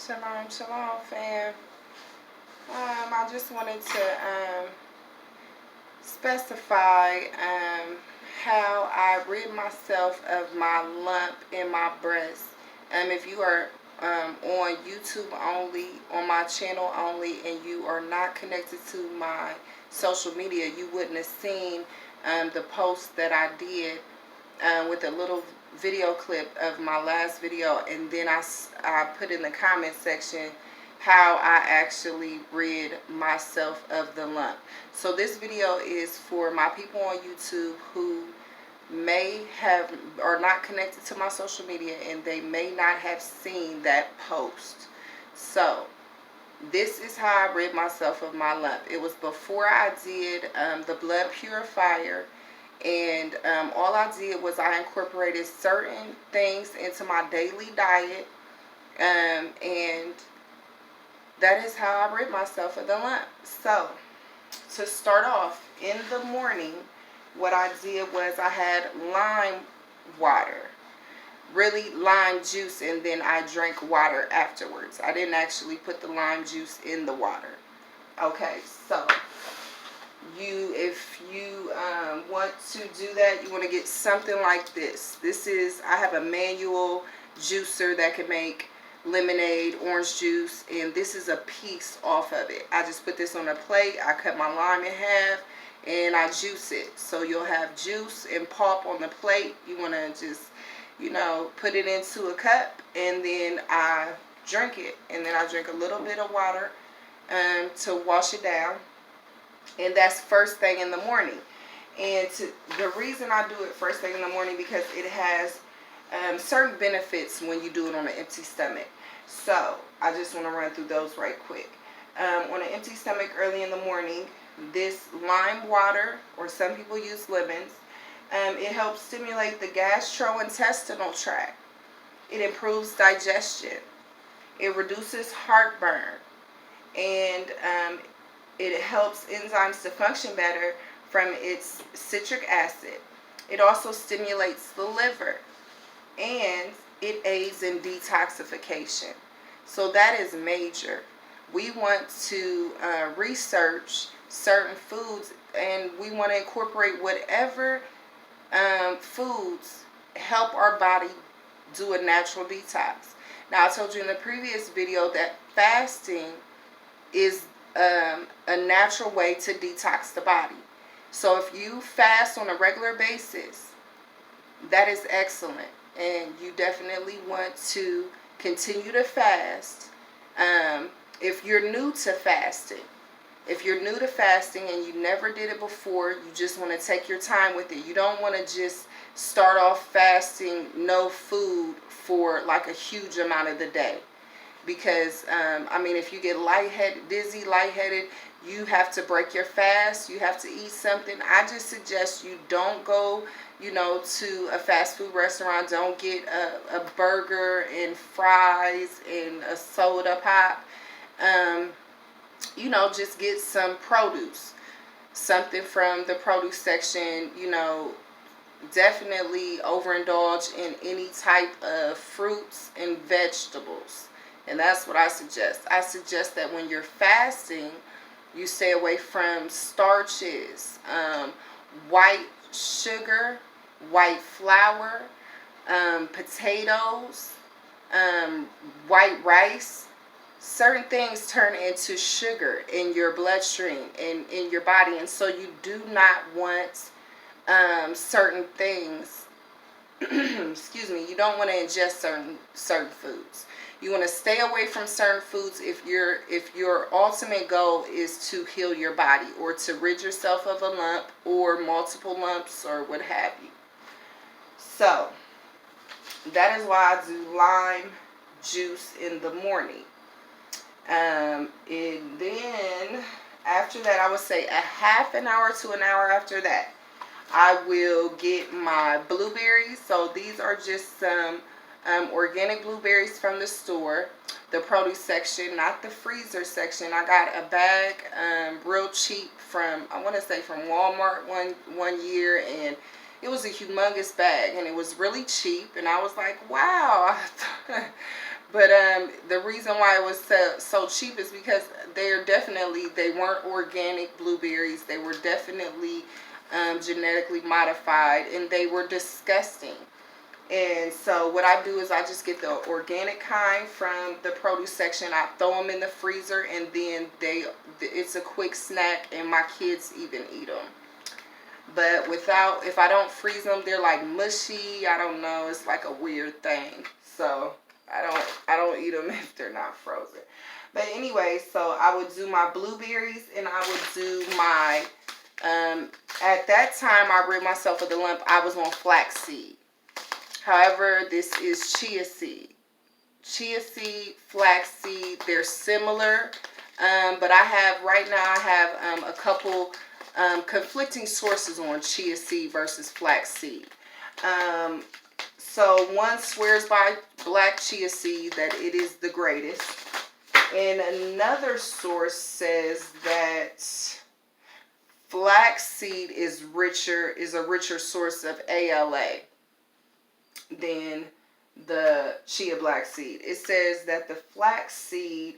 Shalom, shalom, fam. I just wanted to specify how I rid myself of my lump in my breast. If you are on YouTube only, on my channel only, and you are not connected to my social media, you wouldn't have seen the post that I did with a little video clip of my last video, and then I put in the comment section how I actually rid myself of the lump. So this video is for my people on YouTube who may have are not connected to my social media, and they may not have seen that post. So this is how I rid myself of my lump. It was before I did the blood purifier, and all I did was I incorporated certain things into my daily diet, and that is how I rid myself of the lump. So to start off, in the morning, what I did was I had lime water, really lime juice, and then I drank water afterwards. I didn't actually put the lime juice in the water. Okay, so if you want to do that, you want to get something like this. I have a manual juicer that can make lemonade, orange juice, and this is a piece off of it. I just put this on a plate, I cut my lime in half, and I juice it. So you'll have juice and pulp on the plate. You want to just, put it into a cup, and then I drink it. And then I drink a little bit of water to wash it down. And that's first thing in the morning. And the reason I do it first thing in the morning, because it has certain benefits when you do it on an empty stomach. So I just want to run through those right quick. On an empty stomach early in the morning, this lime water, or some people use lemons, it helps stimulate the gastrointestinal tract. It improves digestion. It reduces heartburn. And it helps enzymes to function better from its citric acid. It also stimulates the liver, and it aids in detoxification. So that is major. We want to research certain foods, and we want to incorporate whatever foods help our body do a natural detox. Now, I told you in the previous video that fasting is a natural way to detox the body. So if you fast on a regular basis, that is excellent, and you definitely want to continue to fast. If you're new to fasting, and you never did it before, you just want to take your time with it. You don't want to just start off fasting no food for like a huge amount of the day. Because, if you get dizzy, lightheaded, you have to break your fast. You have to eat something. I just suggest you don't go, to a fast food restaurant. Don't get a burger and fries and a soda pop. Just get some produce. Something from the produce section. Definitely overindulge in any type of fruits and vegetables. And that's what I suggest. I suggest that when you're fasting, you stay away from starches, white sugar, white flour, potatoes, white rice. Certain things turn into sugar in your bloodstream and in your body. And so you do not want certain things. Excuse me. You don't want to ingest certain foods. You want to stay away from certain foods if your ultimate goal is to heal your body, or to rid yourself of a lump or multiple lumps or what have you. So that is why I do lime juice in the morning. And then after that, I would say a half an hour to an hour after that, I will get my blueberries. So these are just some organic blueberries from the store, the produce section, not the freezer section. I got a bag real cheap from, I want to say from Walmart one year, and it was a humongous bag, and it was really cheap. And I was like, wow, But the reason why it was so cheap is because they weren't organic blueberries. They were definitely genetically modified, and they were disgusting. And so what I do is I just get the organic kind from the produce section. I throw them in the freezer, and then it's a quick snack, and my kids even eat them. But if I don't freeze them, they're like mushy. I don't know. It's like a weird thing. So I don't eat them if they're not frozen. But anyway, so I would do my blueberries, and I would do my at that time I rid myself of the lump. I was on flaxseed. However, this is chia seed. Chia seed, flaxseed, they're similar. But right now I have a couple conflicting sources on chia seed versus flaxseed. So one swears by black chia seed that it is the greatest. And another source says that flaxseed is a richer source of ALA than the chia black seed. It says that the flax seed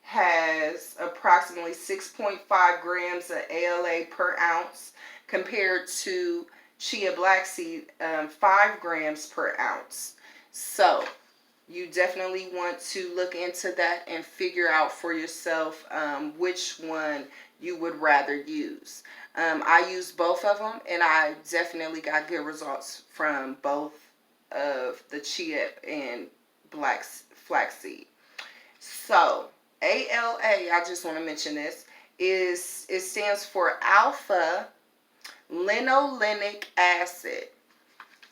has approximately 6.5 grams of ALA per ounce compared to chia black seed 5 grams per ounce. So you definitely want to look into that and figure out for yourself which one you would rather use. I used both of them, and I definitely got good results from both of the chia and flaxseed. So ALA, I just want to mention this, it stands for alpha linolenic acid.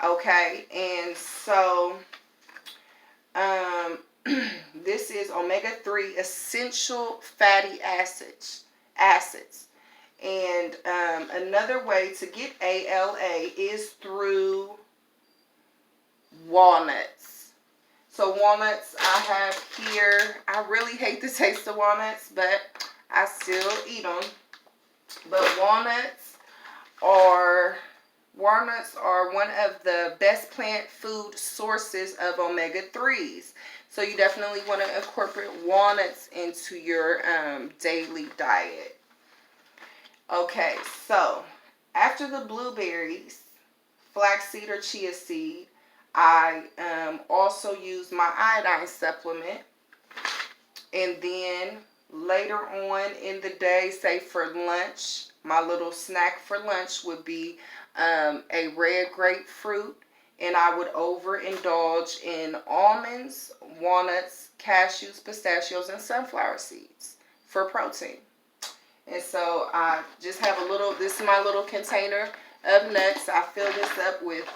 Okay, and so this is omega-3 essential fatty acids. And another way to get ALA is through walnuts. So walnuts I have here. I really hate the taste of walnuts, but I still eat them. But walnuts are one of the best plant food sources of omega-3s. So you definitely want to incorporate walnuts into your daily diet. Okay, so after the blueberries, flaxseed or chia seed, I also use my iodine supplement. And then later on in the day, say for lunch, my little snack for lunch would be a red grapefruit. And I would overindulge in almonds, walnuts, cashews, pistachios, and sunflower seeds for protein. And so I just have this is my little container of nuts. I fill this up with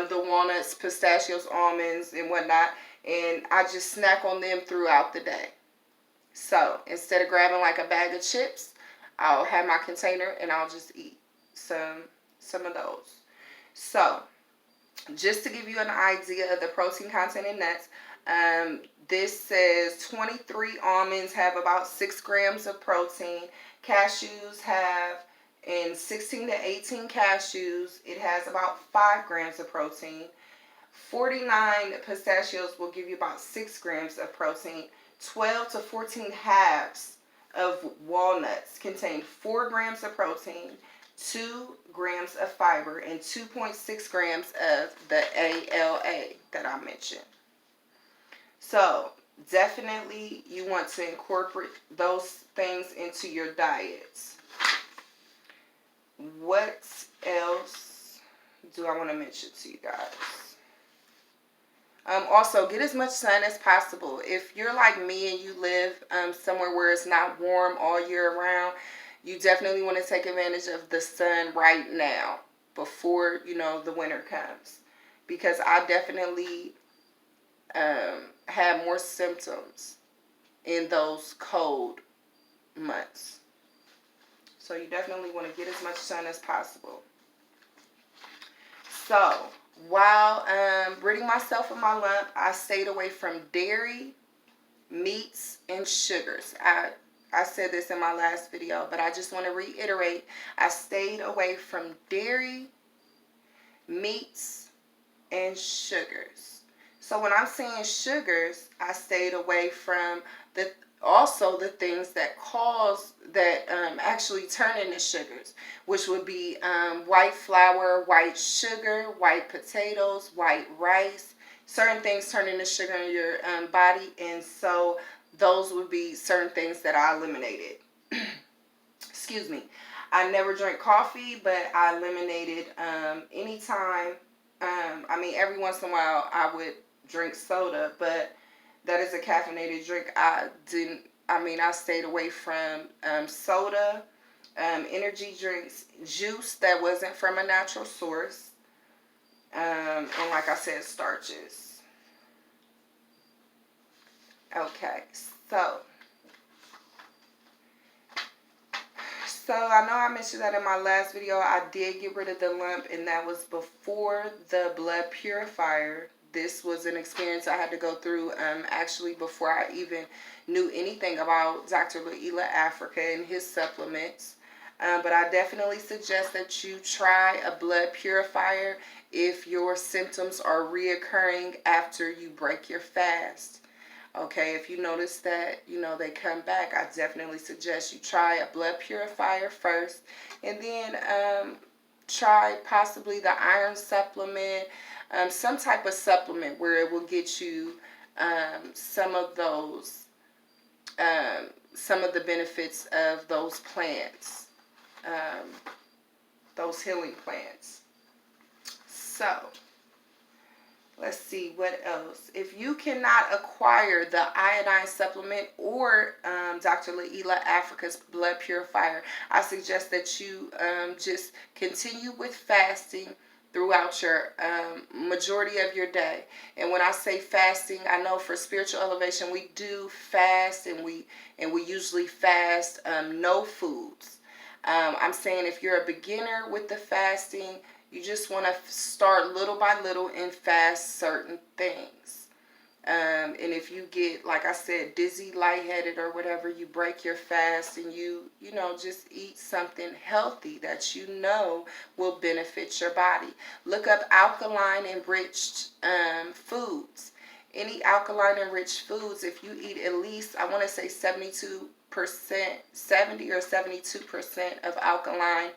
the walnuts, pistachios, almonds, and whatnot, and I just snack on them throughout the day. So instead of grabbing like a bag of chips, I'll have my container and I'll just eat some of those. So just to give you an idea of the protein content in nuts, this says 23 almonds have about 6 grams of protein. Cashews have, in 16 to 18 cashews, it has about 5 grams of protein. 49 pistachios will give you about 6 grams of protein. 12 to 14 halves of walnuts contain 4 grams of protein, 2 grams of fiber, and 2.6 grams of the ALA that I mentioned. So definitely you want to incorporate those things into your diets. What else do I want to mention to you guys? Also, get as much sun as possible. If you're like me and you live somewhere where it's not warm all year round, you definitely want to take advantage of the sun right now before, the winter comes. Because I definitely had more symptoms in those cold months. So you definitely want to get as much sun as possible. So while ridding myself of my lump, I stayed away from dairy, meats, and sugars. I said this in my last video, but I just want to reiterate. I stayed away from dairy, meats, and sugars. So when I'm saying sugars, I stayed away from also the things that actually turn into sugars, which would be white flour, white sugar, white potatoes, white rice. Certain things turn into sugar in your body, and so those would be certain things that I eliminated. Excuse me. I never drank coffee, but I eliminated anytime. Every once in a while I would drink soda, but that is a caffeinated drink. I didn't. I stayed away from soda, energy drinks, juice that wasn't from a natural source, and like I said, starches. Okay, so I know I mentioned that in my last video. I did get rid of the lump, and that was before the blood purifier. This was an experience I had to go through actually before I even knew anything about Dr. Laila Africa and his supplements. But I definitely suggest that you try a blood purifier if your symptoms are reoccurring after you break your fast. Okay, if you notice that, they come back, I definitely suggest you try a blood purifier first, and then try possibly the iron supplement, some type of supplement where it will get you some of the benefits of those plants, those healing plants. So let's see what else. If you cannot acquire the iodine supplement or Dr. Laila Africa's blood purifier, I suggest that you just continue with fasting throughout your majority of your day. And when I say fasting, I know for spiritual elevation we do fast, and we usually fast no foods. I'm saying if you're a beginner with the fasting, you just want to start little by little and fast certain things. And if you get, like I said, dizzy, lightheaded, or whatever, you break your fast and you just eat something healthy that will benefit your body. Look up Alkaline Enriched Foods. Any Alkaline Enriched Foods, if you eat at least, I want to say 70 or 72% of alkaline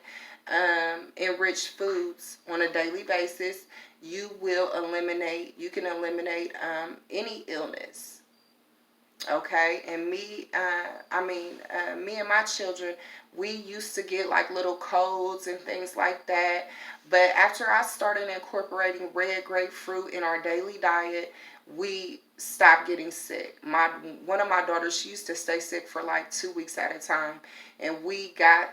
enriched foods on a daily basis, you can eliminate any illness. Okay, and me and my children, we used to get like little colds and things like that, but after I started incorporating red grapefruit in our daily diet, we stopped getting sick. One of my daughters, she used to stay sick for like 2 weeks at a time, and we got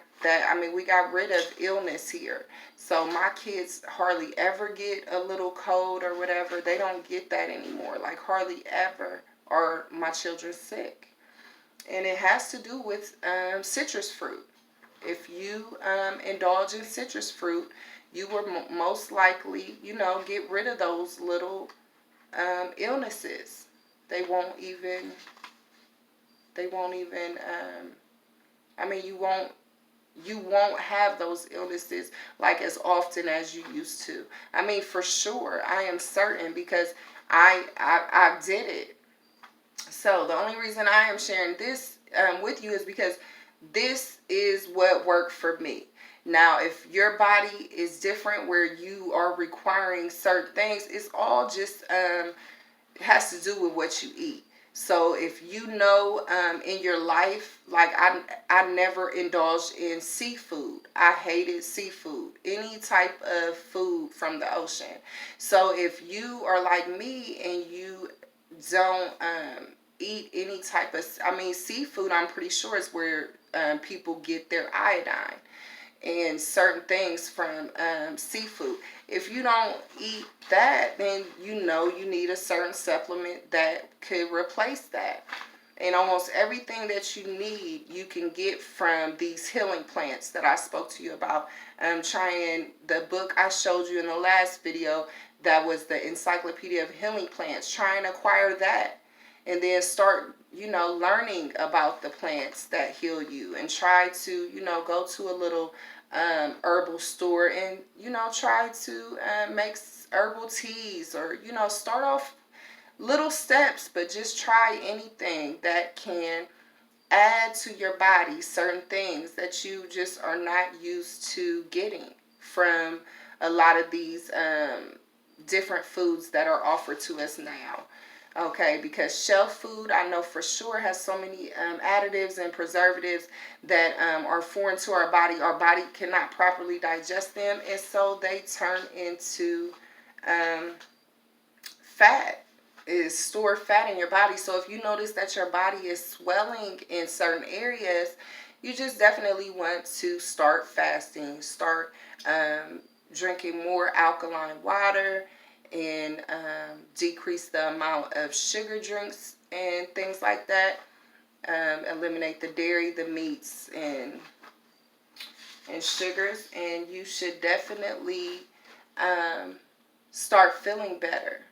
rid of illness here. So my kids hardly ever get a little cold or whatever. They don't get that anymore. Like hardly ever are my children sick. And it has to do with citrus fruit. If you indulge in citrus fruit, you will most likely, get rid of those little illnesses. They won't even you won't have those illnesses like as often as you used to. For sure, I am certain, because I did it. So the only reason I am sharing this with you is because this is what worked for me. Now, if your body is different, where you are requiring certain things, it's all just has to do with what you eat. So if in your life, like I never indulged in seafood. I hated seafood, any type of food from the ocean. So if you are like me and you don't eat any type of, seafood, I'm pretty sure is where people get their iodine and certain things from seafood. If you don't eat that, then you need a certain supplement that could replace that. And almost everything that you need, you can get from these healing plants that I spoke to you about. Trying the book I showed you in the last video, that was the Encyclopedia of Healing Plants. Try and acquire that, and then start learning about the plants that heal you, and try to go to a little herbal store and try to make herbal teas, or start off little steps, but just try anything that can add to your body certain things that you just are not used to getting from a lot of these different foods that are offered to us now. Okay, because shelf food, I know for sure, has so many additives and preservatives that are foreign to our body. Our body cannot properly digest them, and so they turn into um, fat. Is stored fat in your body. So if you notice that your body is swelling in certain areas, you just definitely want to start fasting, start drinking more alkaline water, and decrease the amount of sugar drinks and things like that. Eliminate the dairy, the meats, and sugars, and you should definitely start feeling better.